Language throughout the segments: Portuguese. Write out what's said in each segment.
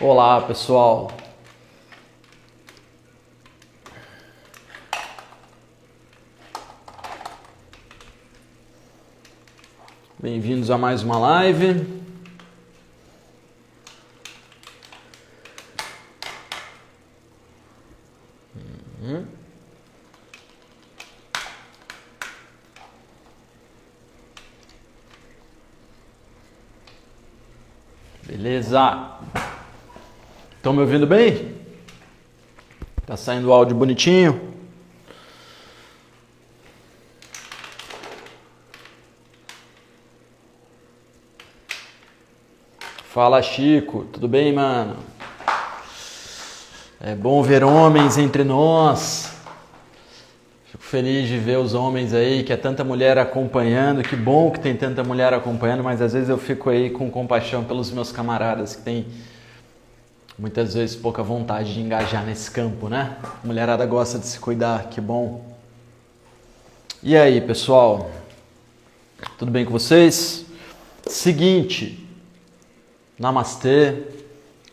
Olá, pessoal. Bem-vindos a mais uma live. Beleza? Estão me ouvindo bem? Tá saindo o áudio bonitinho? Fala, Chico. Tudo bem, mano? É bom ver homens entre nós. Fico feliz de ver os homens aí, que é tanta mulher acompanhando. Que bom que tem tanta mulher acompanhando, mas às vezes eu fico aí com compaixão pelos meus camaradas que tem muitas vezes pouca vontade de engajar nesse campo, né? A mulherada gosta de se cuidar, que bom. E aí, pessoal? Tudo bem com vocês? Seguinte, namastê,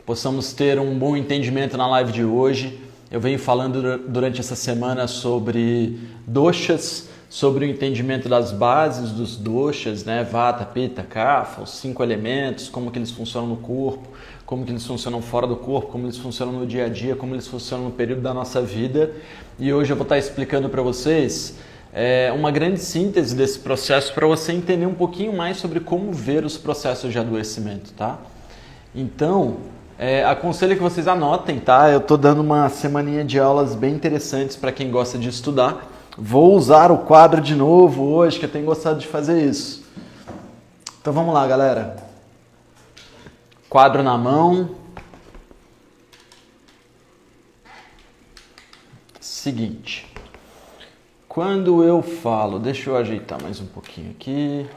possamos ter um bom entendimento na live de hoje. Eu venho falando durante essa semana sobre doshas, sobre o entendimento das bases dos doshas, né? Vata, Pitta, Kapha, os 5 elementos, como que eles funcionam no corpo, como que eles funcionam fora do corpo, como eles funcionam no dia a dia, como eles funcionam no período da nossa vida. E hoje eu vou estar explicando para vocês uma grande síntese desse processo para você entender um pouquinho mais sobre como ver os processos de adoecimento, tá? Então, aconselho que vocês anotem, tá? Eu tô dando uma semaninha de aulas bem interessantes para quem gosta de estudar. Vou usar o quadro de novo hoje, que eu tenho gostado de fazer isso. Então vamos lá, galera. Quadro na mão. Seguinte. Quando eu falo... Deixa eu ajeitar mais um pouquinho aqui,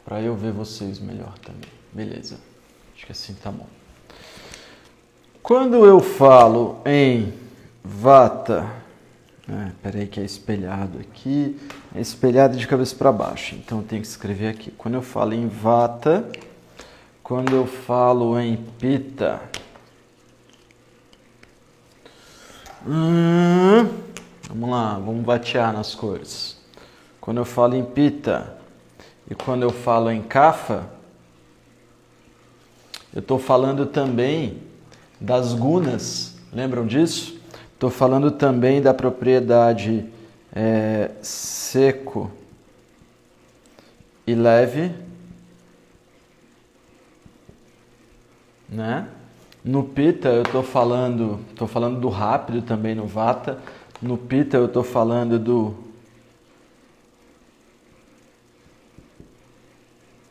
para eu ver vocês melhor também. Beleza. Acho que assim tá bom. Quando eu falo em Vata, peraí que é espelhado aqui, é espelhado de cabeça para baixo, então eu tenho que escrever aqui. Quando eu falo em Vata, quando eu falo em Pitta, vamos lá, vamos batear nas cores. Quando eu falo em Pitta e quando eu falo em Kapha, eu estou falando também das gunas, lembram disso? Estou falando também da propriedade seco e leve, né? No Pitta eu estou falando do rápido também no Vata. No Pitta eu estou falando do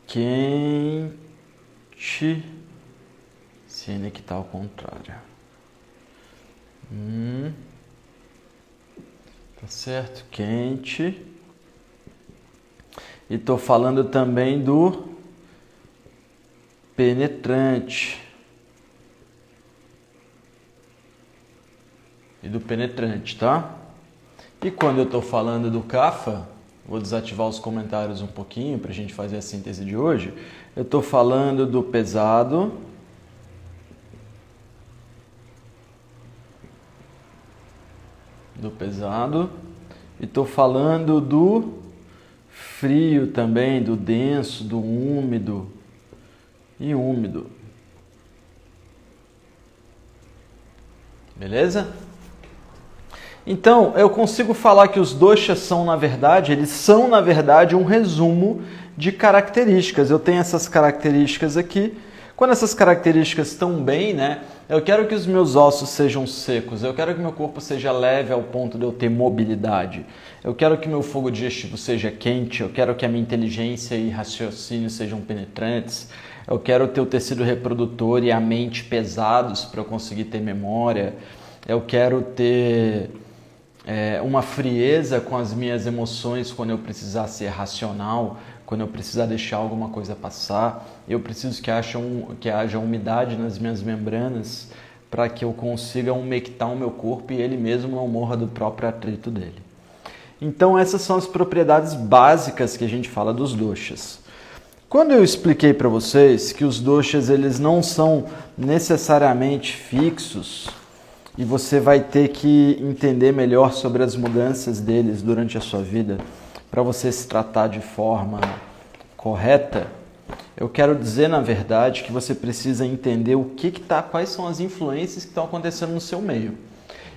quente. N que está ao contrário. Tá certo? Quente. E estou falando também do penetrante. E do penetrante, tá? E quando eu estou falando do Kapha, vou desativar os comentários um pouquinho para a gente fazer a síntese de hoje. Eu estou falando do pesado. E estou falando do frio também, do denso, do úmido e úmido. Beleza? Então, eu consigo falar que os doshas são, na verdade, um resumo de características. Eu tenho essas características aqui. Quando essas características estão bem, né? Eu quero que os meus ossos sejam secos, eu quero que meu corpo seja leve ao ponto de eu ter mobilidade. Eu quero que meu fogo digestivo seja quente, eu quero que a minha inteligência e raciocínio sejam penetrantes. Eu quero ter o tecido reprodutor e a mente pesados para eu conseguir ter memória. Eu quero ter uma frieza com as minhas emoções quando eu precisar ser racional, quando eu precisar deixar alguma coisa passar. Eu preciso que haja umidade nas minhas membranas para que eu consiga umectar o meu corpo e ele mesmo não morra do próprio atrito dele. Então essas são as propriedades básicas que a gente fala dos doshas. Quando eu expliquei para vocês que os doshas eles não são necessariamente fixos e você vai ter que entender melhor sobre as mudanças deles durante a sua vida para você se tratar de forma correta, eu quero dizer, na verdade, que você precisa entender quais são as influências que estão acontecendo no seu meio.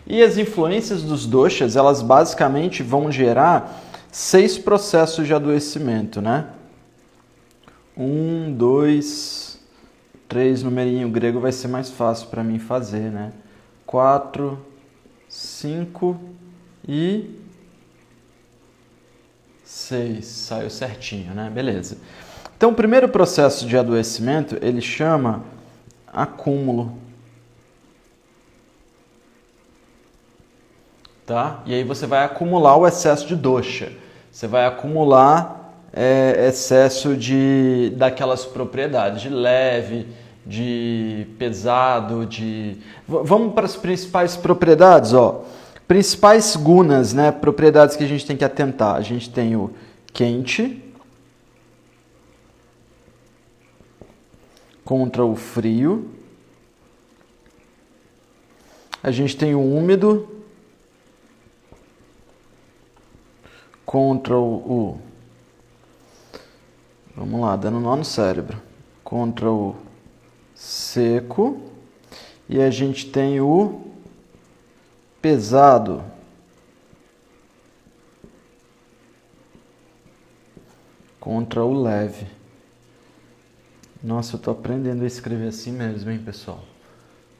E as influências dos doshas, elas basicamente vão gerar 6 processos de adoecimento, né? 1, 2, 3, numerinho grego vai ser mais fácil para mim fazer, né? 4, 5 e 6. Saiu certinho, né? Beleza. Então, o primeiro processo de adoecimento, ele chama acúmulo. Tá? E aí você vai acumular o excesso de dosha. Você vai acumular excesso daquelas propriedades, de leve, de pesado, Vamos para as principais propriedades, ó. Principais gunas, né? Propriedades que a gente tem que atentar. A gente tem o quente contra o frio. A gente tem o úmido contra vamos lá, dando nó no cérebro. Contra o seco. E a gente tem o pesado contra o leve. Nossa, eu tô aprendendo a escrever assim mesmo, hein, pessoal?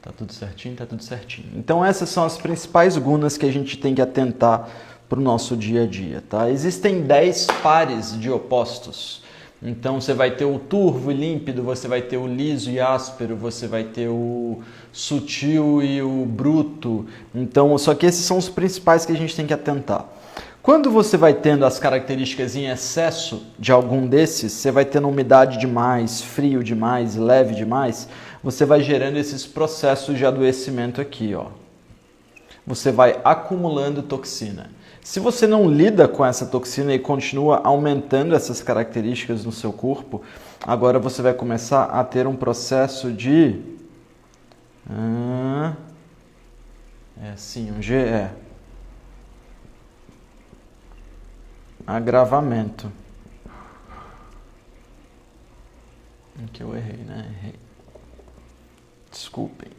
Tá tudo certinho? Tá tudo certinho. Então essas são as principais gunas que a gente tem que atentar para o nosso dia a dia, tá? Existem 10 pares de opostos. Então você vai ter o turvo e límpido, você vai ter o liso e áspero, você vai ter o sutil e o bruto. Então, só que esses são os principais que a gente tem que atentar. Quando você vai tendo as características em excesso de algum desses, você vai tendo umidade demais, frio demais, leve demais, você vai gerando esses processos de adoecimento aqui, ó. Você vai acumulando toxina. Se você não lida com essa toxina e continua aumentando essas características no seu corpo, agora você vai começar a ter um processo de agravamento. Aqui eu errei, né? Errei. Desculpem.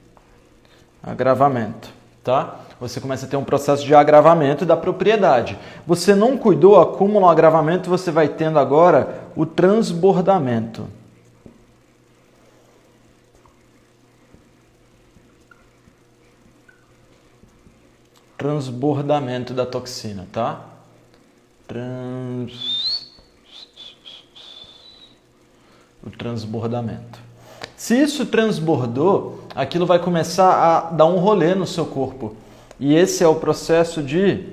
Agravamento, tá? Você começa a ter um processo de agravamento da propriedade. Você não cuidou, acúmulo, agravamento, você vai tendo agora o transbordamento. Transbordamento da toxina, tá? O transbordamento. Se isso transbordou, aquilo vai começar a dar um rolê no seu corpo. E esse é o processo de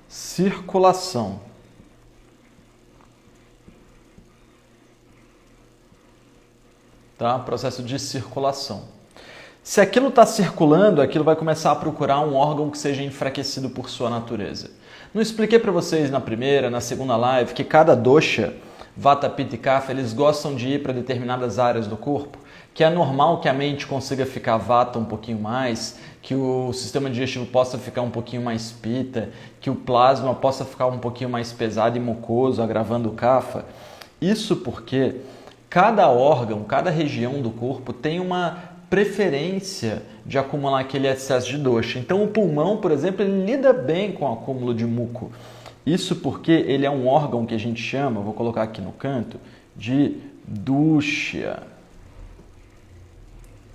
circulação. Tá? Processo de circulação. Se aquilo está circulando, aquilo vai começar a procurar um órgão que seja enfraquecido por sua natureza. Não expliquei para vocês na primeira, na segunda live, que cada dosha, Vata, Pitta e Kapha, eles gostam de ir para determinadas áreas do corpo? Que é normal que a mente consiga ficar Vata um pouquinho mais, que o sistema digestivo possa ficar um pouquinho mais Pitta, que o plasma possa ficar um pouquinho mais pesado e mucoso, agravando o Kapha. Isso porque cada órgão, cada região do corpo tem uma preferência de acumular aquele excesso de dosha. Então o pulmão, por exemplo, ele lida bem com o acúmulo de muco. Isso porque ele é um órgão que a gente chama, vou colocar aqui no canto, de dusha.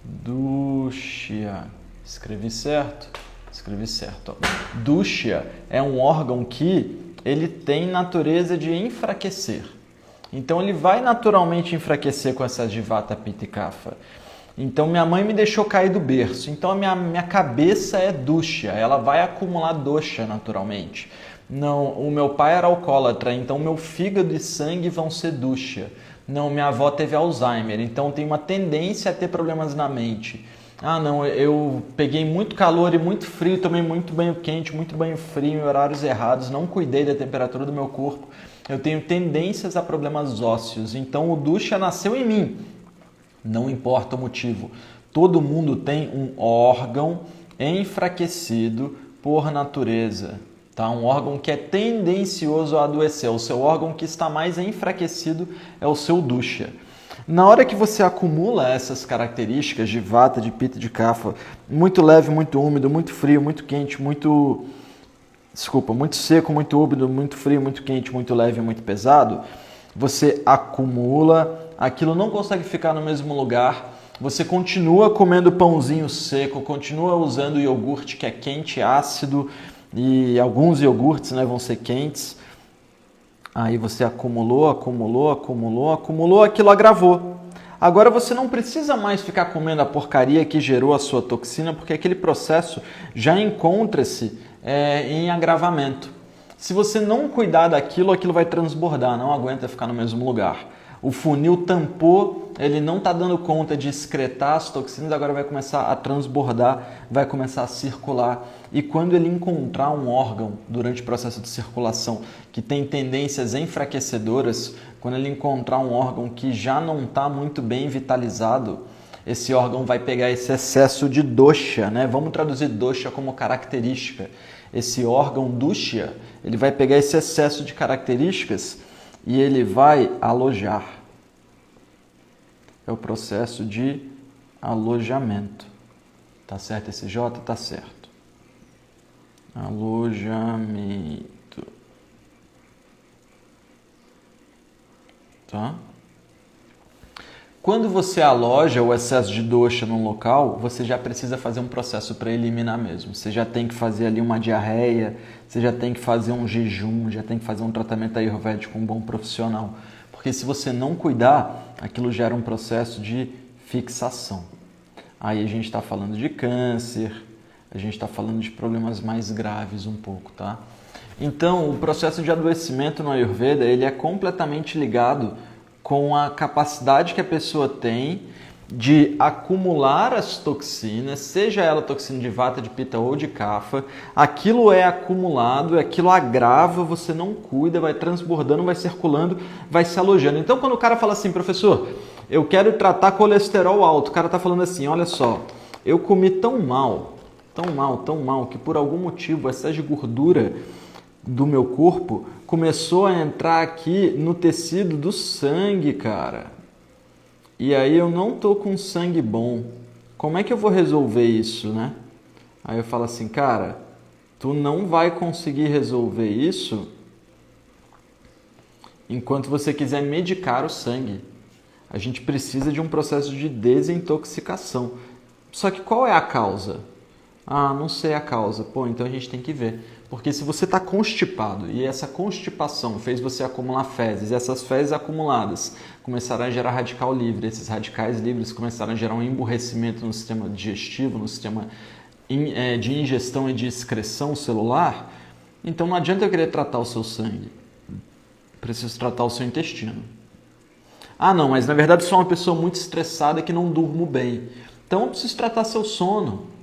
Dusha. Escrevi certo? Escrevi certo. Ó. Dusha é um órgão que ele tem natureza de enfraquecer. Então ele vai naturalmente enfraquecer com essa de Vata, Pitta e Kapha. Então minha mãe me deixou cair do berço. Então a minha cabeça é dusha, ela vai acumular dosha naturalmente. Não, o meu pai era alcoólatra, então meu fígado e sangue vão ser dusha. Não, minha avó teve Alzheimer, então tem uma tendência a ter problemas na mente. Ah, não, eu peguei muito calor e muito frio, tomei muito banho quente, muito banho frio em horários errados, não cuidei da temperatura do meu corpo. eu tenho tendências a problemas ósseos, então o dusha nasceu em mim, não importa o motivo. Todo mundo tem um órgão enfraquecido por natureza, tá? Um órgão que é tendencioso a adoecer, o seu órgão que está mais enfraquecido é o seu dusha. Na hora que você acumula essas características de vata, de pitta, de kapha, muito leve, muito úmido, muito frio, muito quente, muito seco, muito úmido, muito frio, muito quente, muito leve, muito pesado, você acumula, aquilo não consegue ficar no mesmo lugar, você continua comendo pãozinho seco, continua usando iogurte que é quente, ácido, e alguns iogurtes, né, vão ser quentes. Aí você acumulou, aquilo agravou. Agora você não precisa mais ficar comendo a porcaria que gerou a sua toxina, porque aquele processo já encontra-se em agravamento. Se você não cuidar daquilo, aquilo vai transbordar, não aguenta ficar no mesmo lugar. O funil tampou, ele não está dando conta de excretar as toxinas, agora vai começar a transbordar, vai começar a circular. E quando ele encontrar um órgão durante o processo de circulação que tem tendências enfraquecedoras, quando ele encontrar um órgão que já não está muito bem vitalizado, esse órgão vai pegar esse excesso de dosha, né? Vamos traduzir dosha como característica. Esse órgão dusha, ele vai pegar esse excesso de características e ele vai alojar. É o processo de alojamento. Tá certo esse J? Tá certo. Alojamento. Tá? Quando você aloja o excesso de dosha num local, você já precisa fazer um processo para eliminar mesmo. Você já tem que fazer ali uma diarreia, você já tem que fazer um jejum, já tem que fazer um tratamento ayurvédico com um bom profissional. Porque se você não cuidar, aquilo gera um processo de fixação. Aí a gente está falando de câncer, a gente está falando de problemas mais graves um pouco, tá? Então, o processo de adoecimento no Ayurveda, ele é completamente ligado com a capacidade que a pessoa tem de acumular as toxinas, seja ela toxina de vata, de pitta ou de kapha, aquilo é acumulado, aquilo agrava, você não cuida, vai transbordando, vai circulando, vai se alojando. Então, quando o cara fala assim, professor, eu quero tratar colesterol alto, o cara está falando assim, olha só, eu comi tão mal, que por algum motivo o excesso de gordura do meu corpo começou a entrar aqui no tecido do sangue, cara. E aí eu não tô com sangue bom. Como é que eu vou resolver isso, né? Aí eu falo assim, cara, tu não vai conseguir resolver isso enquanto você quiser medicar o sangue. A gente precisa de um processo de desintoxicação. Só que qual é a causa? Ah, não sei a causa. Pô, então a gente tem que ver. Porque se você está constipado e essa constipação fez você acumular fezes, e essas fezes acumuladas começaram a gerar radical livre, esses radicais livres começaram a gerar um emburrecimento no sistema digestivo, no sistema de ingestão e de excreção celular, então não adianta eu querer tratar o seu sangue. Preciso tratar o seu intestino. Ah, não, mas na verdade sou uma pessoa muito estressada que não durmo bem. Então eu preciso tratar seu sono.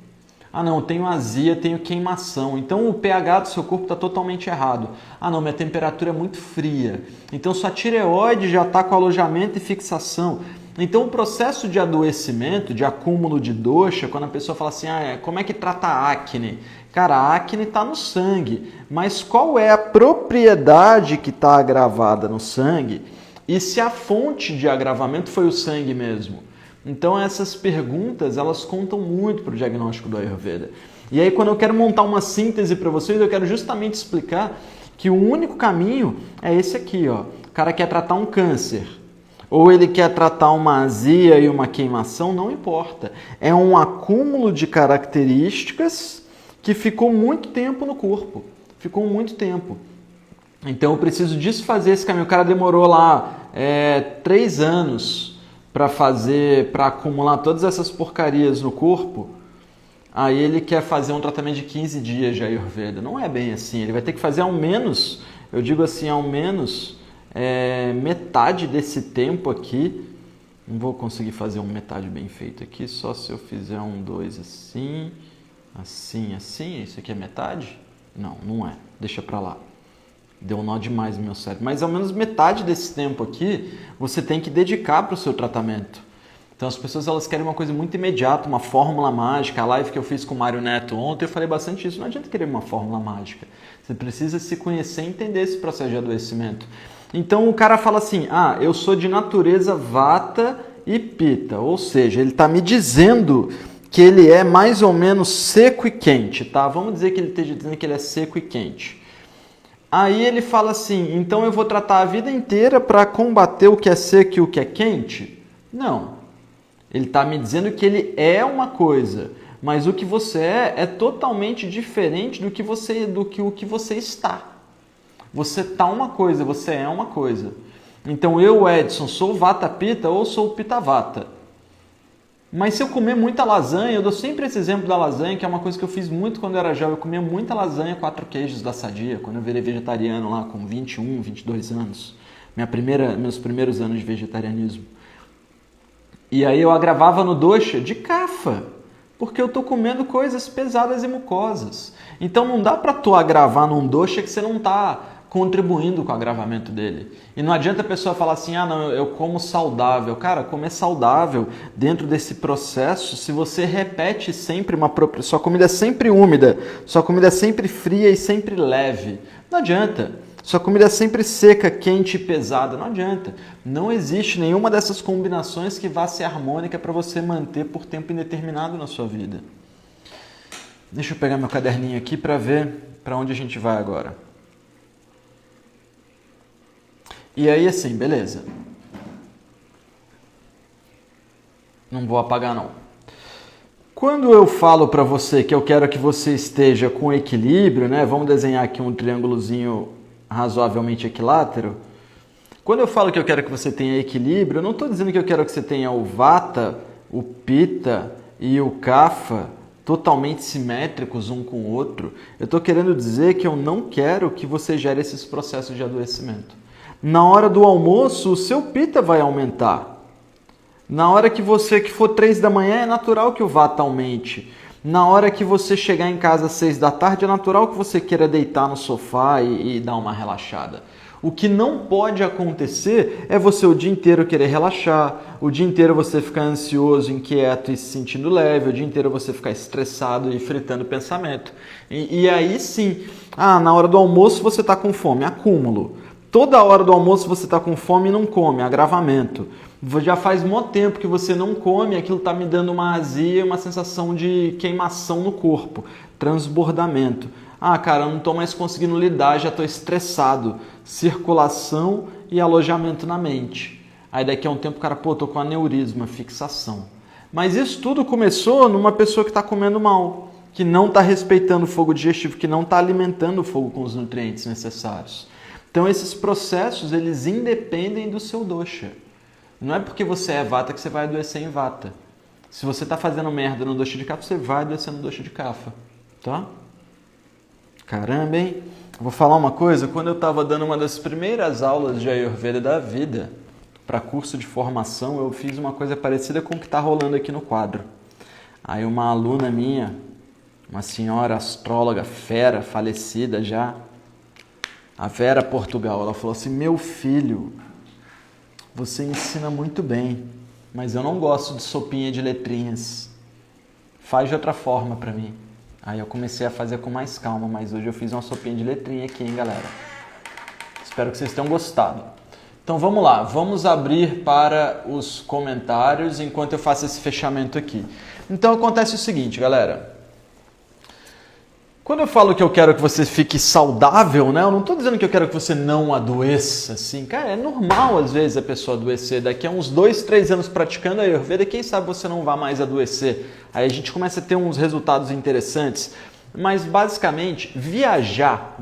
Ah, não, eu tenho azia, tenho queimação. Então o pH do seu corpo está totalmente errado. Ah, não, minha temperatura é muito fria. Então sua tireoide já está com alojamento e fixação. Então o processo de adoecimento, de acúmulo de dosha, quando a pessoa fala assim, como é que trata a acne? Cara, a acne está no sangue. Mas qual é a propriedade que está agravada no sangue? E se a fonte de agravamento foi o sangue mesmo? Então essas perguntas, elas contam muito para o diagnóstico do Ayurveda. E aí quando eu quero montar uma síntese para vocês, eu quero justamente explicar que o único caminho é esse aqui, ó. O cara quer tratar um câncer, ou ele quer tratar uma azia e uma queimação, não importa. É um acúmulo de características que ficou muito tempo no corpo. Ficou muito tempo. Então eu preciso desfazer esse caminho. O cara demorou lá 3 anos para acumular todas essas porcarias no corpo, aí ele quer fazer um tratamento de 15 dias de Ayurveda. Não é bem assim, ele vai ter que fazer ao menos, eu digo assim, ao menos metade desse tempo aqui. Não vou conseguir fazer um metade bem feito aqui, só se eu fizer 2 assim, assim, assim. Isso aqui é metade? Não, não é, deixa pra lá. Deu um nó demais no meu cérebro. Mas ao menos metade desse tempo aqui você tem que dedicar para o seu tratamento. Então as pessoas elas querem uma coisa muito imediata, uma fórmula mágica. A live que eu fiz com o Mário Neto ontem eu falei bastante isso. Não adianta querer uma fórmula mágica. Você precisa se conhecer e entender esse processo de adoecimento. Então o cara fala assim, eu sou de natureza vata e pita. Ou seja, ele está me dizendo que ele é mais ou menos seco e quente, tá? Vamos dizer que ele esteja dizendo que ele é seco e quente. Aí ele fala assim, então eu vou tratar a vida inteira para combater o que é seco e o que é quente? Não. Ele está me dizendo que ele é uma coisa, mas o que você é totalmente diferente do que o que você está. Você está uma coisa, você é uma coisa. Então eu, Edson, sou Vata Pitta ou sou Pitta Vata. Mas se eu comer muita lasanha, eu dou sempre esse exemplo da lasanha, que é uma coisa que eu fiz muito quando eu era jovem. Eu comia muita lasanha, 4 queijos da Sadia, quando eu virei vegetariano lá com 21, 22 anos. Meus primeiros anos de vegetarianismo. E aí eu agravava no dosha de kapha, porque eu estou comendo coisas pesadas e mucosas. Então não dá para tu agravar num dosha que você não está contribuindo com o agravamento dele. E não adianta a pessoa falar assim, não, eu como saudável. Cara, comer saudável dentro desse processo, se você repete sempre sua comida é sempre úmida, sua comida é sempre fria e sempre leve. Não adianta. Sua comida é sempre seca, quente e pesada. Não adianta. Não existe nenhuma dessas combinações que vá ser harmônica para você manter por tempo indeterminado na sua vida. Deixa eu pegar meu caderninho aqui para ver para onde a gente vai agora. E aí assim, beleza. Não vou apagar não. Quando eu falo para você que eu quero que você esteja com equilíbrio, né? Vamos desenhar aqui um triângulozinho razoavelmente equilátero. Quando eu falo que eu quero que você tenha equilíbrio, eu não estou dizendo que eu quero que você tenha o Vata, o Pitta e o Kapha totalmente simétricos um com o outro. Eu estou querendo dizer que eu não quero que você gere esses processos de adoecimento. Na hora do almoço, o seu Pitta vai aumentar. Na hora que for 3 da manhã, é natural que o Vata aumente. Na hora que você chegar em casa às 6 da tarde, é natural que você queira deitar no sofá e dar uma relaxada. O que não pode acontecer é você o dia inteiro querer relaxar, o dia inteiro você ficar ansioso, inquieto e se sentindo leve, o dia inteiro você ficar estressado e fritando pensamento. E aí sim, na hora do almoço você está com fome, acúmulo. Toda hora do almoço você está com fome e não come, agravamento. Já faz muito tempo que você não come, aquilo está me dando uma azia, uma sensação de queimação no corpo, transbordamento. Cara, eu não estou mais conseguindo lidar, já estou estressado. Circulação e alojamento na mente. Aí daqui a um tempo o cara, estou com aneurisma, fixação. Mas isso tudo começou numa pessoa que está comendo mal, que não está respeitando o fogo digestivo, que não está alimentando o fogo com os nutrientes necessários. Então esses processos, eles independem do seu dosha. Não é porque você é Vata que você vai adoecer em Vata. Se você está fazendo merda no dosha de Kapha, você vai adoecer no dosha de Kapha. Tá? Caramba, hein? Vou falar uma coisa. Quando eu estava dando uma das primeiras aulas de Ayurveda da vida, para curso de formação, eu fiz uma coisa parecida com o que está rolando aqui no quadro. Aí uma aluna minha, uma senhora astróloga fera, falecida já, a Vera Portugal, ela falou assim, meu filho, você ensina muito bem, mas eu não gosto de sopinha de letrinhas. Faz de outra forma para mim. Aí eu comecei a fazer com mais calma, mas hoje eu fiz uma sopinha de letrinha aqui, hein, galera? Espero que vocês tenham gostado. Então vamos lá, vamos abrir para os comentários enquanto eu faço esse fechamento aqui. Então acontece o seguinte, galera. Quando eu falo que eu quero que você fique saudável, né? Eu não estou dizendo que eu quero que você não adoeça, assim. Cara, é normal às vezes a pessoa adoecer. Daqui a uns 2, 3 anos praticando a Ayurveda, quem sabe você não vai mais adoecer. Aí a gente começa a ter uns resultados interessantes. Mas basicamente, viajar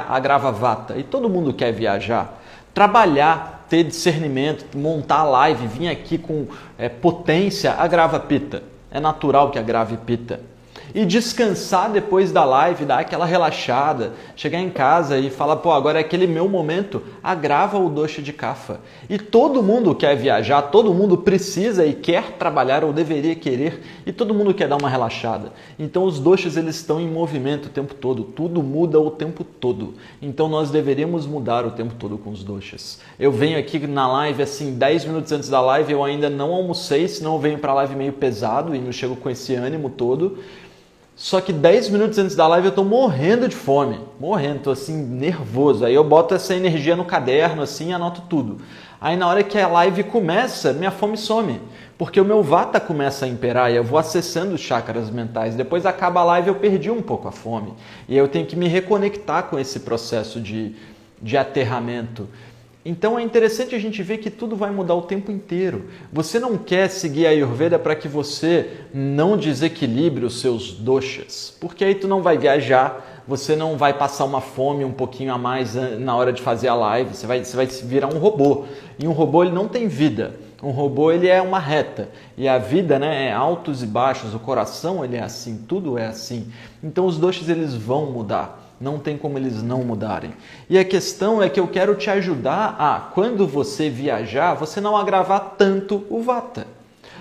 agrava Vata. E todo mundo quer viajar. Trabalhar, ter discernimento, montar live, vir aqui com potência, agrava Pitta. É natural que agrave Pitta. E descansar depois da live, dar aquela relaxada, chegar em casa e falar, agora é aquele meu momento, agrava o dosha de kapha. E todo mundo quer viajar, todo mundo precisa e quer trabalhar ou deveria querer, e todo mundo quer dar uma relaxada. Então os doshas eles estão em movimento o tempo todo, tudo muda o tempo todo. Então nós deveríamos mudar o tempo todo com os doshas. Eu venho aqui na live assim 10 minutos antes da live, eu ainda não almocei, senão eu venho para a live meio pesado e não chego com esse ânimo todo. Só que 10 minutos antes da live eu tô morrendo de fome, morrendo, tô assim nervoso. Aí eu boto essa energia no caderno assim, anoto tudo. Aí na hora que a live começa, minha fome some, porque o meu vata começa a imperar e eu vou acessando os chakras mentais. Depois acaba a live eu perdi um pouco a fome. E aí eu tenho que me reconectar com esse processo de aterramento. Então é interessante a gente ver que tudo vai mudar o tempo inteiro. Você não quer seguir a Ayurveda para que você não desequilibre os seus doshas, porque aí tu não vai viajar, você não vai passar uma fome um pouquinho a mais na hora de fazer a live, você vai virar um robô. E um robô ele não tem vida. Um robô ele é uma reta. E a vida, né, é altos e baixos, o coração ele é assim, tudo é assim. Então os doshas eles vão mudar. Não tem como eles não mudarem. E a questão é que eu quero te ajudar a, quando você viajar, você não agravar tanto o vata.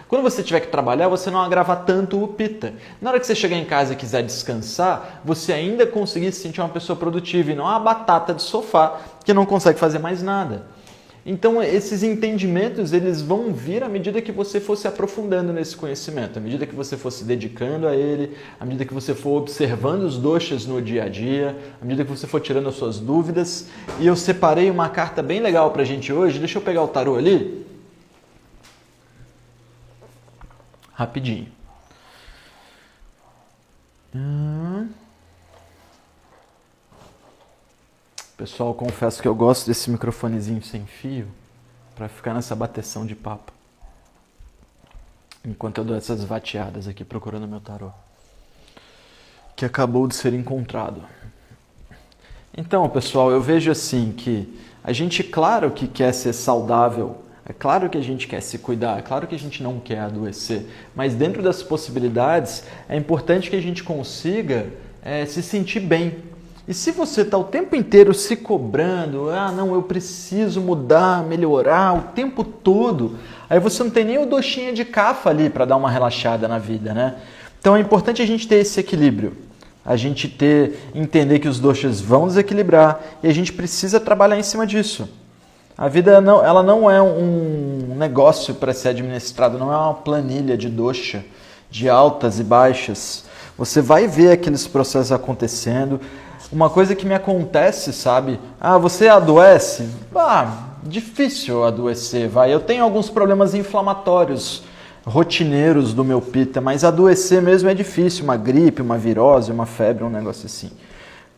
Quando você tiver que trabalhar, você não agravar tanto o pitta. Na hora que você chegar em casa e quiser descansar, você ainda conseguir se sentir uma pessoa produtiva e não uma batata de sofá que não consegue fazer mais nada. Então, esses entendimentos, eles vão vir à medida que você for se aprofundando nesse conhecimento, à medida que você for se dedicando a ele, à medida que você for observando os doshas no dia a dia, à medida que você for tirando as suas dúvidas. E eu separei uma carta bem legal pra gente hoje. Deixa eu pegar o tarô ali. Rapidinho. Pessoal, confesso que eu gosto desse microfonezinho sem fio para ficar nessa bateção de papo. Enquanto eu dou essas vateadas aqui procurando meu tarô, que acabou de ser encontrado. Então, pessoal, eu vejo assim que a gente, claro que quer ser saudável, é claro que a gente quer se cuidar, é claro que a gente não quer adoecer, mas dentro das possibilidades é importante que a gente consiga se sentir bem. E se você está o tempo inteiro se cobrando, não, eu preciso mudar, melhorar o tempo todo, aí você não tem nem o doshinha de kapha ali para dar uma relaxada na vida, né? Então é importante a gente ter esse equilíbrio, a gente entender que os doshas vão desequilibrar e a gente precisa trabalhar em cima disso. A vida ela não é um negócio para ser administrado, não é uma planilha de dosha, de altas e baixas. Você vai ver aqueles processos acontecendo. Uma coisa que me acontece, sabe? Você adoece? Difícil adoecer, vai. Eu tenho alguns problemas inflamatórios rotineiros do meu pitta, mas adoecer mesmo é difícil. Uma gripe, uma virose, uma febre, um negócio assim.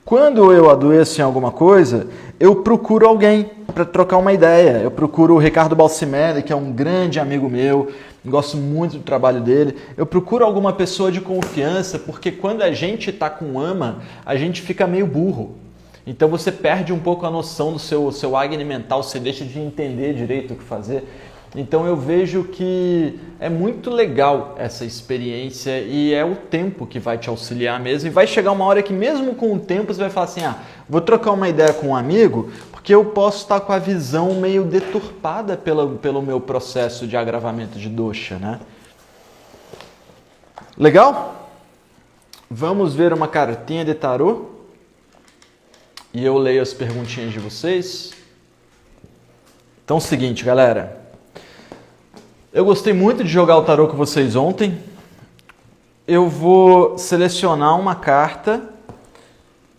Quando eu adoeço em alguma coisa, eu procuro alguém para trocar uma ideia. Eu procuro o Ricardo Balsimelli, que é um grande amigo meu, gosto muito do trabalho dele. Eu procuro alguma pessoa de confiança, porque quando a gente está com ama, a gente fica meio burro. Então você perde um pouco a noção do seu Agni mental, você deixa de entender direito o que fazer. Então eu vejo que é muito legal essa experiência e é o tempo que vai te auxiliar mesmo. E vai chegar uma hora que mesmo com o tempo você vai falar assim, vou trocar uma ideia com um amigo, porque eu posso estar com a visão meio deturpada pelo meu processo de agravamento de dosha, né? Legal? Vamos ver uma cartinha de tarô? E eu leio as perguntinhas de vocês. Então é o seguinte, galera. Eu gostei muito de jogar o tarô com vocês ontem. Eu vou selecionar uma carta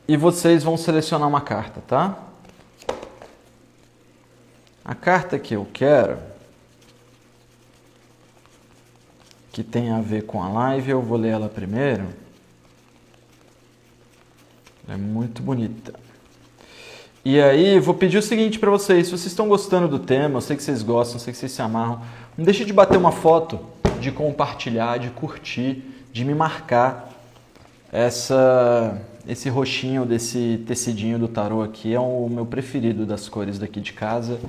e vocês vão selecionar uma carta, tá? A carta que eu quero, que tem a ver com a live, eu vou ler ela primeiro. É muito bonita. E aí, vou pedir o seguinte para vocês, se vocês estão gostando do tema, eu sei que vocês gostam, eu sei que vocês se amarram, não deixe de bater uma foto, de compartilhar, de curtir, de me marcar. Esse roxinho desse tecidinho do tarô aqui é o meu preferido das cores daqui de casa.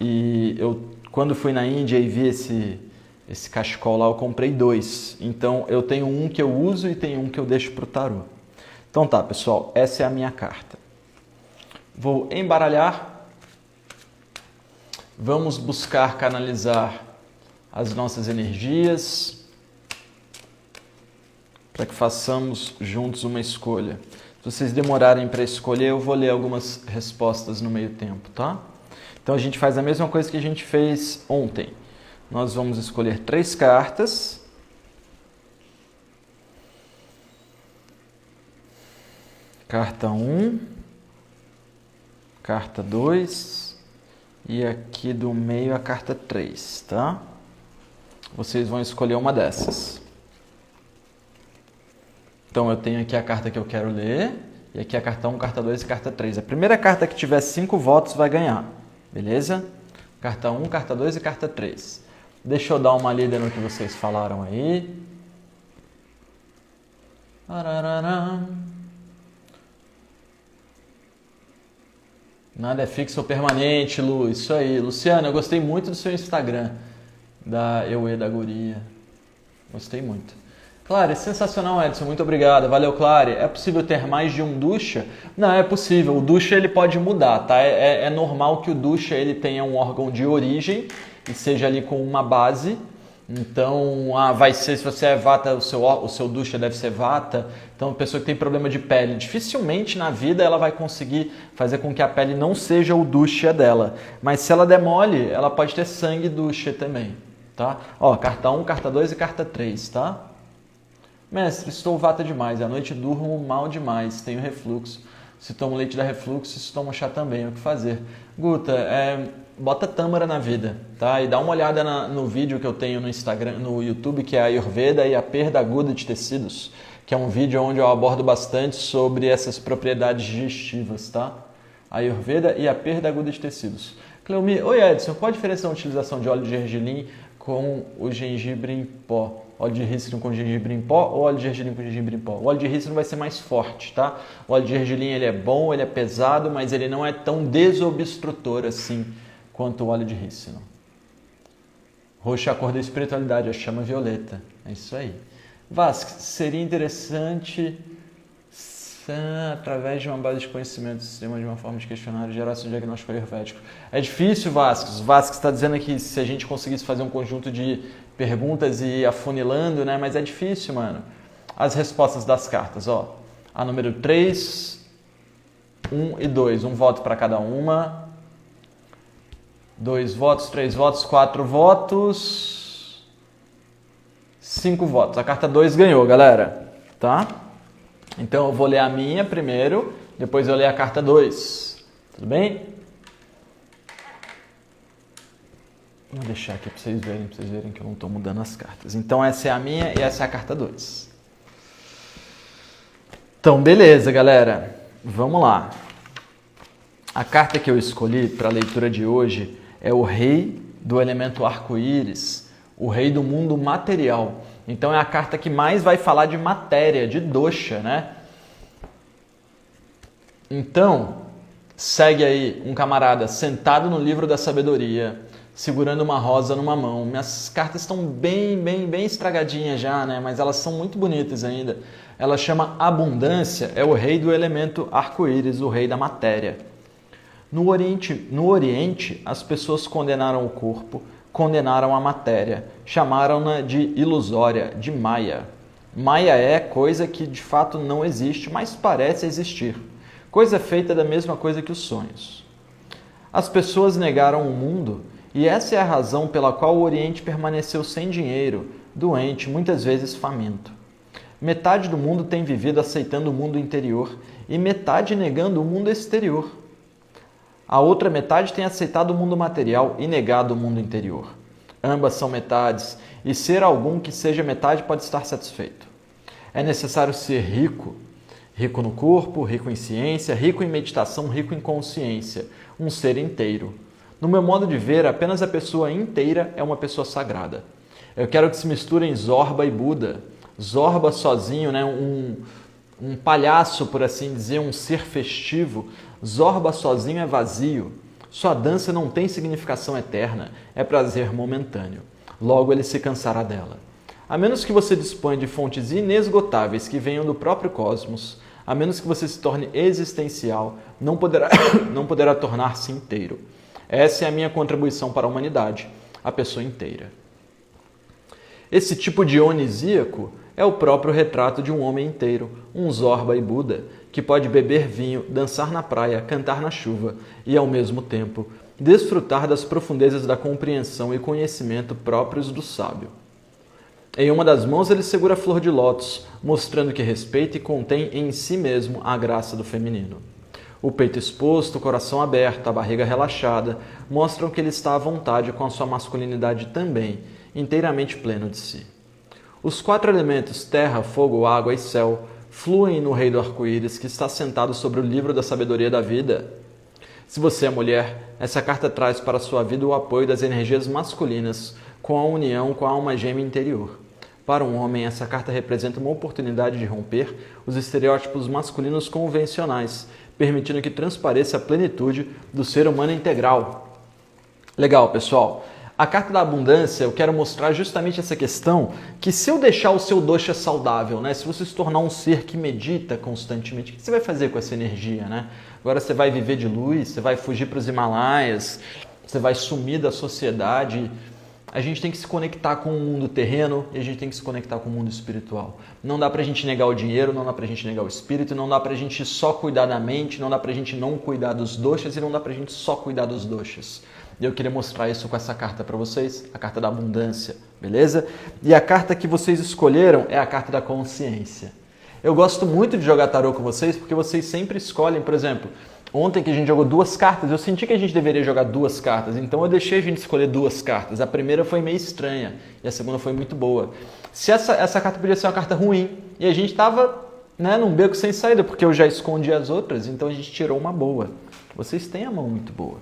E eu, quando fui na Índia e vi esse cachecol lá, eu comprei 2. Então, eu tenho um que eu uso e tenho um que eu deixo para o tarô. Então tá, pessoal, essa é a minha carta. Vou embaralhar Vamos buscar canalizar as nossas energias para que façamos juntos uma escolha. Se vocês demorarem para escolher, eu vou ler algumas respostas no meio tempo, tá? Então a gente faz a mesma coisa que a gente fez ontem. Nós vamos escolher 3 cartas. Carta 1, carta 2 e aqui do meio a carta 3, tá? Vocês vão escolher uma dessas. Então eu tenho aqui a carta que eu quero ler e aqui a carta 1, carta 2 e carta 3. A primeira carta que tiver 5 votos vai ganhar, beleza? Carta 1, carta 2 e carta 3. Deixa eu dar uma lida no que vocês falaram aí. Nada é fixo ou permanente, Lu. Isso aí. Luciana, eu gostei muito do seu Instagram, da Euê da Guria. Gostei muito. Clary, sensacional, Edson. Muito obrigado. Valeu, Clary. É possível ter mais de um ducha? Não, é possível. O ducha ele pode mudar, tá? É normal que o ducha ele tenha um órgão de origem e seja ali com uma base. Então, vai ser, se você é vata, o seu ducha deve ser vata. Então, pessoa que tem problema de pele, dificilmente na vida ela vai conseguir fazer com que a pele não seja o ducha dela. Mas se ela der mole, ela pode ter sangue ducha também, tá? Ó, carta 1, carta 2 e carta 3, tá? Mestre, estou vata demais, à noite durmo mal demais, tenho refluxo. Se tomo leite dá refluxo, se tomo chá também, o que fazer? Guta, bota tâmara na vida, tá? E dá uma olhada no vídeo que eu tenho no Instagram, no YouTube, que é a Ayurveda e a perda aguda de tecidos, que é um vídeo onde eu abordo bastante sobre essas propriedades digestivas, tá? Ayurveda e a perda aguda de tecidos. Cleomir, oi Edson, qual a diferença na utilização de óleo de gergelim com o gengibre em pó? Óleo de rícino com gengibre em pó ou óleo de gergelim com gengibre em pó? O óleo de rícino vai ser mais forte, tá? O óleo de gergelim ele é bom, ele é pesado, mas ele não é tão desobstrutor assim quanto o óleo de rícino. Roxo é a cor da espiritualidade, a chama violeta. É isso aí. Vasques, seria interessante através de uma base de conhecimento do sistema, de uma forma de questionário, gerasse um diagnóstico ayurvédico. É difícil, Vasques. O Vasques está dizendo aqui se a gente conseguisse fazer um conjunto de perguntas e ir afunilando, né? Mas é difícil, mano. As respostas das cartas, ó. A número 3, 1 e 2. Um voto para cada uma. 2 votos, 3 votos, 4 votos. 5 votos. A carta 2 ganhou, galera. Tá? Então eu vou ler a minha primeiro, depois eu ler a carta 2. Tudo bem? Vou deixar aqui para vocês verem que eu não estou mudando as cartas. Então essa é a minha e essa é a carta 2. Então beleza, galera. Vamos lá. A carta que eu escolhi para a leitura de hoje é o rei do elemento arco-íris, o rei do mundo material. Então é a carta que mais vai falar de matéria, de dosha, né? Então, segue aí um camarada sentado no livro da sabedoria, segurando uma rosa numa mão. Minhas cartas estão bem estragadinhas já, né? Mas elas são muito bonitas ainda. Ela chama Abundância, é o rei do elemento arco-íris, o rei da matéria. No Oriente, as pessoas condenaram o corpo, condenaram a matéria, chamaram-na de ilusória, de Maya. Maya é coisa que de fato não existe, mas parece existir. Coisa feita da mesma coisa que os sonhos. As pessoas negaram o mundo e essa é a razão pela qual o Oriente permaneceu sem dinheiro, doente, muitas vezes faminto. Metade do mundo tem vivido aceitando o mundo interior e metade negando o mundo exterior. A outra metade tem aceitado o mundo material e negado o mundo interior. Ambas são metades, e ser algum que seja metade pode estar satisfeito. É necessário ser rico, rico no corpo, rico em ciência, rico em meditação, rico em consciência, um ser inteiro. No meu modo de ver, apenas a pessoa inteira é uma pessoa sagrada. Eu quero que se misturem Zorba e Buda. Zorba sozinho, né? Um palhaço, por assim dizer, um ser festivo. Zorba sozinho é vazio. Sua dança não tem significação eterna, é prazer momentâneo. Logo ele se cansará dela. A menos que você disponha de fontes inesgotáveis que venham do próprio cosmos, a menos que você se torne existencial, não poderá tornar-se inteiro. Essa é a minha contribuição para a humanidade, a pessoa inteira. Esse tipo de dionisíaco é o próprio retrato de um homem inteiro, um Zorba e Buda, que pode beber vinho, dançar na praia, cantar na chuva e, ao mesmo tempo, desfrutar das profundezas da compreensão e conhecimento próprios do sábio. Em uma das mãos ele segura a flor de lótus, mostrando que respeita e contém em si mesmo a graça do feminino. O peito exposto, o coração aberto, a barriga relaxada, mostram que ele está à vontade com a sua masculinidade também, inteiramente pleno de si. Os 4 elementos, terra, fogo, água e céu, fluem no rei do arco-íris que está sentado sobre o livro da sabedoria da vida. Se você é mulher, essa carta traz para a sua vida o apoio das energias masculinas com a união com a alma gêmea interior. Para um homem, essa carta representa uma oportunidade de romper os estereótipos masculinos convencionais, permitindo que transpareça a plenitude do ser humano integral. Legal, pessoal. A carta da abundância, eu quero mostrar justamente essa questão que se eu deixar o seu dosha saudável, né? Se você se tornar um ser que medita constantemente, o que você vai fazer com essa energia, né? Agora você vai viver de luz, você vai fugir para os Himalaias, você vai sumir da sociedade. A gente tem que se conectar com o mundo terreno e a gente tem que se conectar com o mundo espiritual. Não dá pra gente negar o dinheiro, não dá pra gente negar o espírito, não dá pra gente só cuidar da mente, não dá pra gente não cuidar dos doshas e não dá pra gente só cuidar dos doshas. E eu queria mostrar isso com essa carta para vocês, a carta da abundância, beleza? E a carta que vocês escolheram é a carta da consciência. Eu gosto muito de jogar tarô com vocês porque vocês sempre escolhem, por exemplo, ontem que a gente jogou 2 cartas, eu senti que a gente deveria jogar 2 cartas, então eu deixei a gente escolher 2 cartas. A primeira foi meio estranha e a segunda foi muito boa. Se essa carta podia ser uma carta ruim e a gente estava, né, num beco sem saída, porque eu já escondi as outras, então a gente tirou uma boa. Vocês têm a mão muito boa.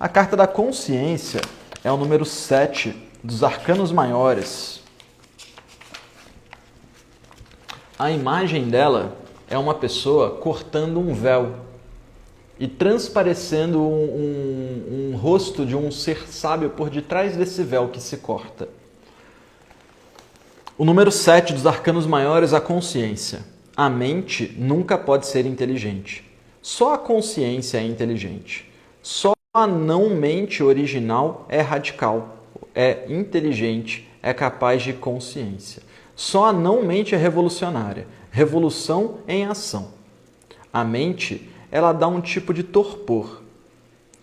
A carta da consciência é o número 7 dos arcanos maiores. A imagem dela é uma pessoa cortando um véu e transparecendo um rosto de um ser sábio por detrás desse véu que se corta. O número 7 dos arcanos maiores é a consciência. A mente nunca pode ser inteligente. Só a consciência é inteligente. Só a não-mente original é radical, é inteligente, é capaz de consciência. Só a não-mente é revolucionária, revolução em ação. A mente, ela dá um tipo de torpor,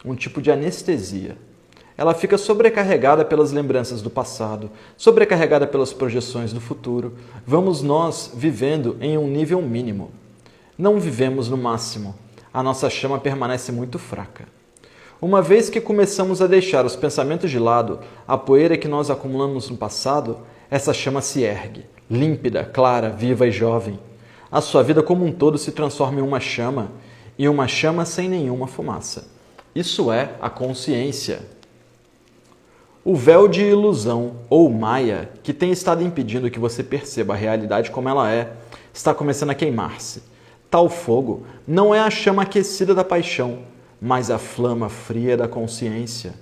um tipo de anestesia. Ela fica sobrecarregada pelas lembranças do passado, sobrecarregada pelas projeções do futuro. Vamos nós vivendo em um nível mínimo. Não vivemos no máximo. A nossa chama permanece muito fraca. Uma vez que começamos a deixar os pensamentos de lado, a poeira que nós acumulamos no passado, essa chama se ergue, límpida, clara, viva e jovem. A sua vida como um todo se transforma em uma chama, e uma chama sem nenhuma fumaça. Isso é a consciência. O véu de ilusão, ou maia, que tem estado impedindo que você perceba a realidade como ela é, está começando a queimar-se. Tal fogo não é a chama aquecida da paixão, mas a flama fria da consciência.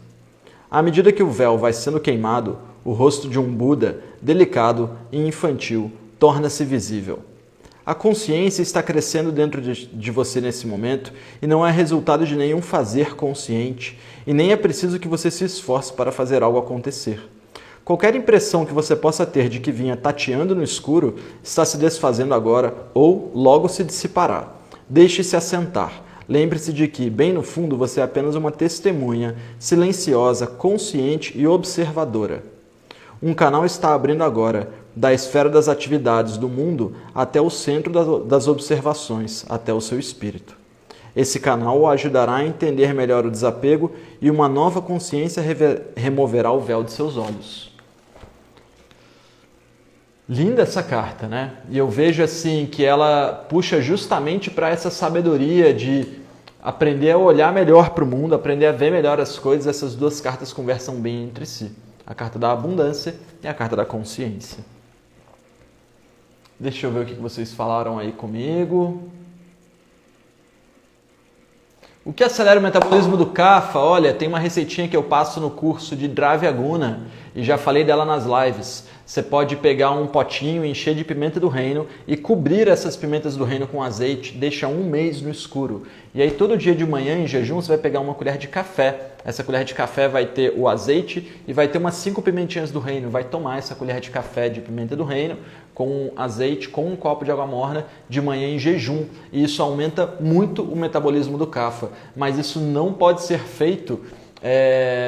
À medida que o véu vai sendo queimado, o rosto de um Buda, delicado e infantil, torna-se visível. A consciência está crescendo dentro de você nesse momento e não é resultado de nenhum fazer consciente, e nem é preciso que você se esforce para fazer algo acontecer. Qualquer impressão que você possa ter de que vinha tateando no escuro está se desfazendo agora ou logo se dissipará. Deixe-se assentar. Lembre-se de que, bem no fundo, você é apenas uma testemunha, silenciosa, consciente e observadora. Um canal está abrindo agora, da esfera das atividades do mundo até o centro das observações, até o seu espírito. Esse canal o ajudará a entender melhor o desapego e uma nova consciência removerá o véu de seus olhos. Linda essa carta, né? E eu vejo assim que ela puxa justamente para essa sabedoria de aprender a olhar melhor para o mundo, aprender a ver melhor as coisas. Essas 2 cartas conversam bem entre si. A carta da abundância e a carta da consciência. Deixa eu ver o que vocês falaram aí comigo. O que acelera o metabolismo do kapha? Olha, tem uma receitinha que eu passo no curso de Dravyaguna e já falei dela nas lives. Você pode pegar um potinho, encher de pimenta do reino e cobrir essas pimentas do reino com azeite, deixa 1 mês no escuro. E aí todo dia de manhã em jejum você vai pegar uma colher de café. essa colher de café vai ter o azeite e vai ter umas 5 pimentinhas do reino. Vai tomar essa colher de café de pimenta do reino com azeite, com um copo de água morna de manhã em jejum. E isso aumenta muito o metabolismo do kapha. Mas isso não pode ser feito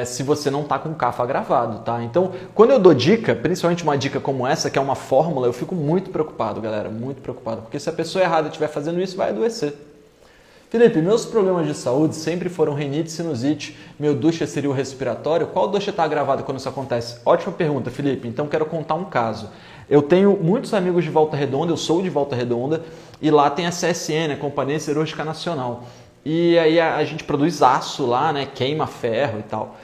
se você não está com kapha agravado, tá? Então, quando eu dou dica, principalmente uma dica como essa, que é uma fórmula, eu fico muito preocupado, galera, muito preocupado. Porque se a pessoa errada estiver fazendo isso, vai adoecer. Felipe, meus problemas de saúde sempre foram rinite e sinusite. Meu dosha seria o respiratório? Qual dosha está agravado quando isso acontece? Ótima pergunta, Felipe. Então, quero contar um caso. Eu tenho muitos amigos de Volta Redonda, eu sou de Volta Redonda, e lá tem a CSN, a Companhia Siderúrgica Nacional. E aí a gente produz aço lá, né? Queima ferro e tal.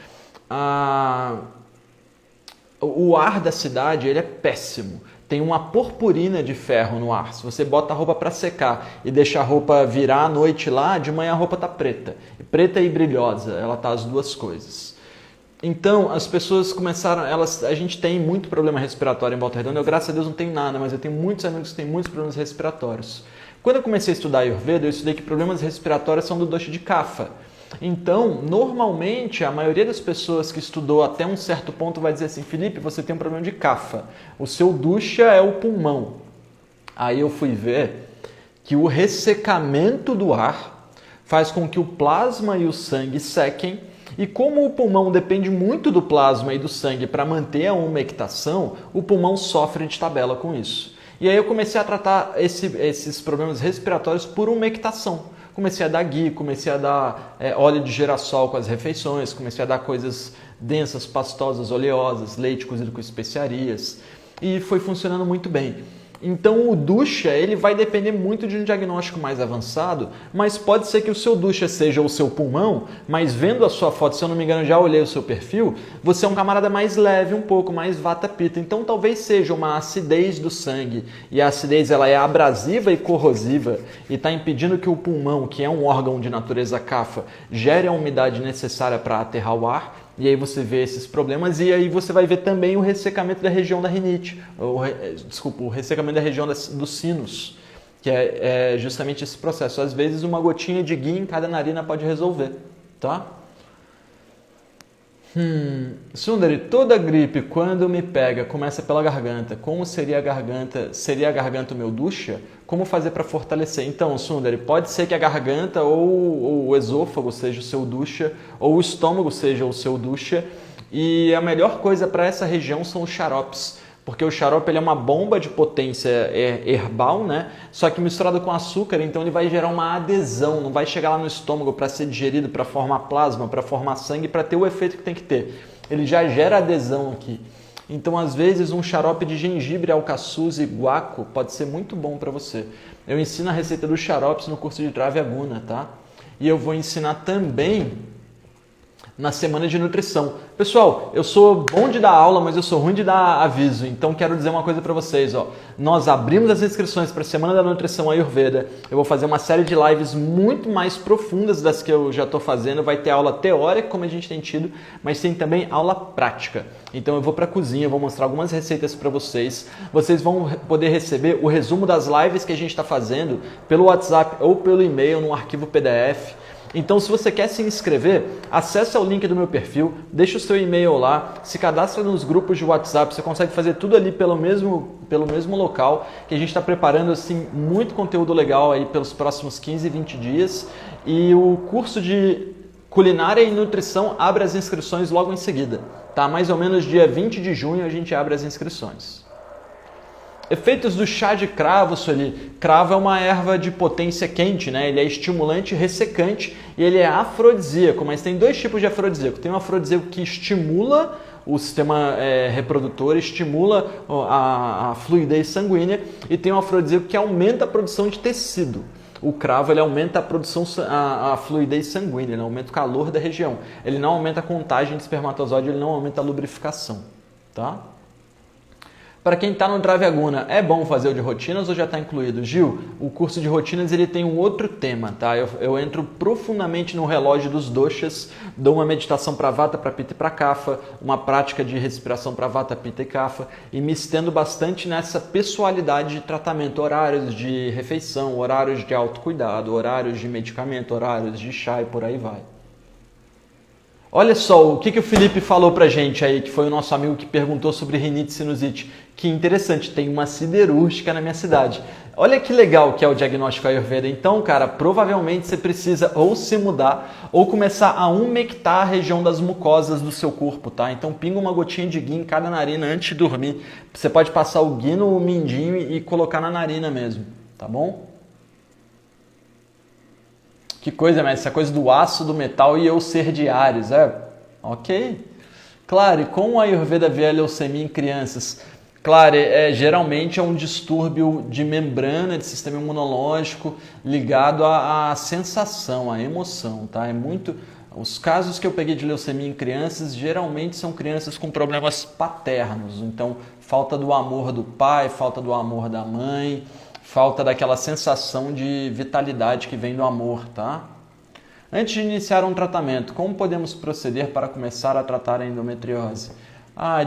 O ar da cidade ele é péssimo. Tem uma purpurina de ferro no ar. Se você bota a roupa para secar e deixa a roupa virar à noite lá, de manhã a roupa tá preta. Preta e brilhosa, ela tá as duas coisas. Então, as pessoas começaram... a gente tem muito problema respiratório em Volta Redonda. Eu, graças a Deus, não tenho nada, mas eu tenho muitos amigos que têm muitos problemas respiratórios. Quando eu comecei a estudar Ayurveda, eu estudei que problemas respiratórios são do dosha de kapha. Então, normalmente, a maioria das pessoas que estudou até um certo ponto vai dizer assim, Felipe, você tem um problema de kapha. O seu dosha é o pulmão. Aí eu fui ver que o ressecamento do ar faz com que o plasma e o sangue sequem. E como o pulmão depende muito do plasma e do sangue para manter a umectação, o pulmão sofre de tabela com isso. E aí eu comecei a tratar esses problemas respiratórios por umectação. Comecei a dar ghee, comecei a dar óleo de girassol com as refeições, comecei a dar coisas densas, pastosas, oleosas, leite cozido com especiarias. E foi funcionando muito bem. Então o dosha ele vai depender muito de um diagnóstico mais avançado, mas pode ser que o seu dosha seja o seu pulmão, mas vendo a sua foto, se eu não me engano já olhei o seu perfil, você é um camarada mais leve um pouco, mais vata pitta, então talvez seja uma acidez do sangue, e a acidez ela é abrasiva e corrosiva e está impedindo que o pulmão, que é um órgão de natureza kapha, gere a umidade necessária para aterrar o ar. E aí você vê esses problemas e aí você vai ver também o ressecamento da região da rinite, o ressecamento da região dos sinos, que é justamente esse processo. Às vezes uma gotinha de ghee em cada narina pode resolver, tá? Sundari, toda gripe quando me pega começa pela garganta. Como seria a garganta? Seria a garganta o meu dosha? Como fazer para fortalecer? Então, Sundari, pode ser que a garganta ou o esôfago seja o seu dosha, ou o estômago seja o seu dosha. E a melhor coisa para essa região são os xaropes. Porque o xarope ele é uma bomba de potência herbal, né? Só que misturado com açúcar, então ele vai gerar uma adesão, não vai chegar lá no estômago para ser digerido, para formar plasma, para formar sangue, para ter o efeito que tem que ter. Ele já gera adesão aqui. Então, às vezes, um xarope de gengibre, alcaçuz e guaco pode ser muito bom para você. Eu ensino a receita dos xaropes no curso de Dravya Guna, tá? E eu vou ensinar também na semana de nutrição. Pessoal, eu sou bom de dar aula, mas eu sou ruim de dar aviso. Então quero dizer uma coisa para vocês, ó. Nós abrimos as inscrições para a Semana da Nutrição Ayurveda. Eu vou fazer uma série de lives muito mais profundas das que eu já estou fazendo. Vai ter aula teórica, como a gente tem tido, mas tem também aula prática. Então eu vou para a cozinha, vou mostrar algumas receitas para vocês. Vocês vão poder receber o resumo das lives que a gente está fazendo pelo WhatsApp ou pelo e-mail, num arquivo PDF. Então, se você quer se inscrever, acesse o link do meu perfil, deixa o seu e-mail lá, se cadastra nos grupos de WhatsApp, você consegue fazer tudo ali pelo mesmo local, que a gente está preparando assim, muito conteúdo legal aí pelos próximos 15, 20 dias. E o curso de culinária e nutrição abre as inscrições logo em seguida. Tá? Mais ou menos dia 20 de junho a gente abre as inscrições. Efeitos do chá de cravo, Sueli. Cravo é uma erva de potência quente, né? Ele é estimulante, ressecante e ele é afrodisíaco, mas tem dois tipos de afrodisíaco. Tem um afrodisíaco que estimula o sistema reprodutor, estimula a fluidez sanguínea e tem um afrodisíaco que aumenta a produção de tecido. O cravo ele aumenta a produção, a fluidez sanguínea, ele aumenta o calor da região. Ele não aumenta a contagem de espermatozoide, ele não aumenta a lubrificação, tá? Para quem está no Dravya Guna, é bom fazer o de rotinas ou já está incluído? Gil, o curso de rotinas ele tem um outro tema, tá? Eu entro profundamente no relógio dos doshas, dou uma meditação para Vata, para Pitta e para Kapha, uma prática de respiração para Vata, Pitta e Kapha e me estendo bastante nessa pessoalidade de tratamento, horários de refeição, horários de autocuidado, horários de medicamento, horários de chá e por aí vai. Olha só o que o Felipe falou pra gente aí, que foi o nosso amigo que perguntou sobre rinite e sinusite. Que interessante, tem uma siderúrgica na minha cidade. Olha que legal que é o diagnóstico Ayurveda. Então, cara, provavelmente você precisa ou se mudar ou começar a umectar a região das mucosas do seu corpo, tá? Então, pinga uma gotinha de ghee em cada narina antes de dormir. Você pode passar o ghee no mindinho e colocar na narina mesmo, tá bom? Que coisa, mas essa coisa do aço, do metal e eu ser de Áries, ok. Claro, e com a Ayurveda vê a leucemia em crianças? Claro, geralmente é um distúrbio de membrana, de sistema imunológico, ligado à sensação, à emoção, tá? Os casos que eu peguei de leucemia em crianças, geralmente são crianças com problemas paternos, então falta do amor do pai, falta do amor da mãe, falta daquela sensação de vitalidade que vem do amor, tá? Antes de iniciar um tratamento, como podemos proceder para começar a tratar a endometriose?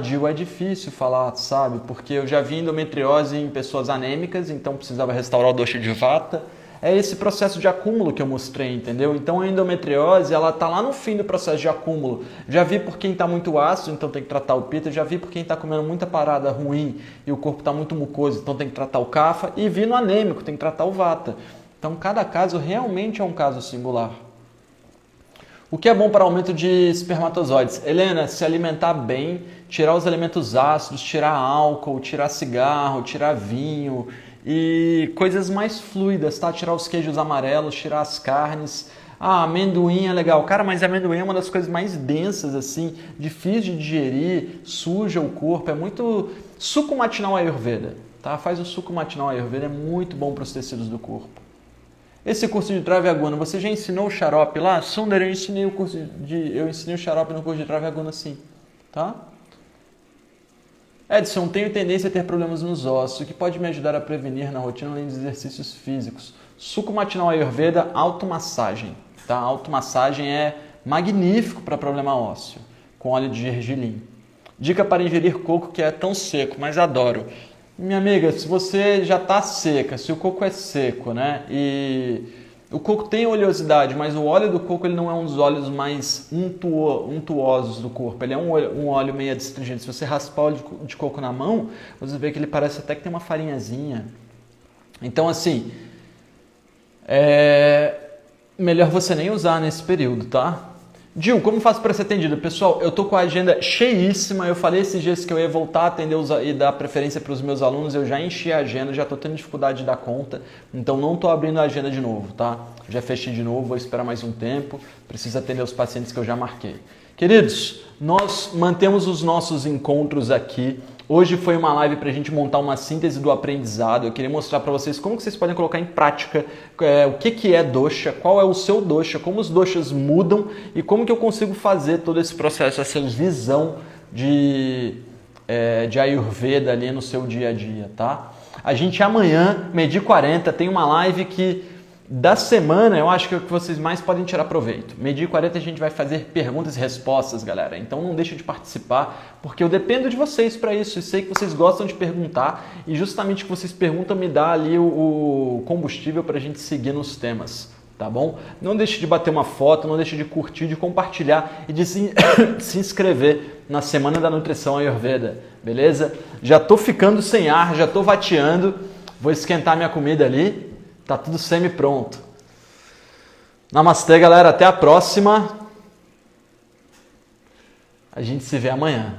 Gil, é difícil falar, sabe? Porque eu já vi endometriose em pessoas anêmicas, então precisava restaurar o dosha de vata. É esse processo de acúmulo que eu mostrei, entendeu? Então a endometriose, ela tá lá no fim do processo de acúmulo. Já vi por quem tá muito ácido, então tem que tratar o pita. Já vi por quem tá comendo muita parada ruim e o corpo tá muito mucoso, então tem que tratar o kapha. E vi no anêmico, tem que tratar o vata. Então cada caso realmente é um caso singular. O que é bom para aumento de espermatozoides? Helena, se alimentar bem, tirar os elementos ácidos, tirar álcool, tirar cigarro, tirar vinho e coisas mais fluidas, tá? Tirar os queijos amarelos, tirar as carnes. Amendoim é legal. Cara, mas amendoim é uma das coisas mais densas, assim, difícil de digerir, suja o corpo, é muito... Suco matinal Ayurveda, tá? Faz o suco matinal Ayurveda, é muito bom para os tecidos do corpo. Esse curso de Travaguna, você já ensinou o xarope lá? Sundar, eu ensinei o xarope no curso de Travaguna, sim. Tá? Edson, tenho tendência a ter problemas nos ossos, o que pode me ajudar a prevenir na rotina além dos exercícios físicos? Suco matinal Ayurveda, automassagem. Tá? Automassagem é magnífico para problema ósseo, com óleo de gergelim. Dica para ingerir coco que é tão seco, mas adoro. Minha amiga, se você já está seca, se o coco é seco, né? E o coco tem oleosidade, mas o óleo do coco ele não é um dos óleos mais untuosos do corpo. Ele é um óleo meio astringente. Se você raspar óleo de coco na mão, você vê que ele parece até que tem uma farinhazinha. Então, assim, melhor você nem usar nesse período, tá? Gil, como faço para ser atendido? Pessoal, eu tô com a agenda cheíssima. Eu falei esses dias que eu ia voltar a atender e dar preferência para os meus alunos. Eu já enchi a agenda, já tô tendo dificuldade de dar conta. Então não tô abrindo a agenda de novo, tá? Já fechei de novo, vou esperar mais um tempo. Preciso atender os pacientes que eu já marquei. Queridos, nós mantemos os nossos encontros aqui. Hoje foi uma live para a gente montar uma síntese do aprendizado. Eu queria mostrar para vocês como que vocês podem colocar em prática o que é dosha, qual é o seu dosha, como os doshas mudam e como que eu consigo fazer todo esse processo, essa visão de Ayurveda ali no seu dia a dia, tá? A gente amanhã, 12h40, tem uma live que da semana, eu acho que é o que vocês mais podem tirar proveito. 12h40 a gente vai fazer perguntas e respostas, galera. Então não deixa de participar, porque eu dependo de vocês para isso. E sei que vocês gostam de perguntar e justamente o que vocês perguntam me dá ali o combustível para a gente seguir nos temas, tá bom? Não deixe de bater uma foto, não deixe de curtir, de compartilhar e de se inscrever na Semana da Nutrição Ayurveda, beleza? Já tô ficando sem ar, já tô vateando, vou esquentar minha comida ali. Tá tudo semi-pronto. Namastê, galera. Até a próxima. A gente se vê amanhã.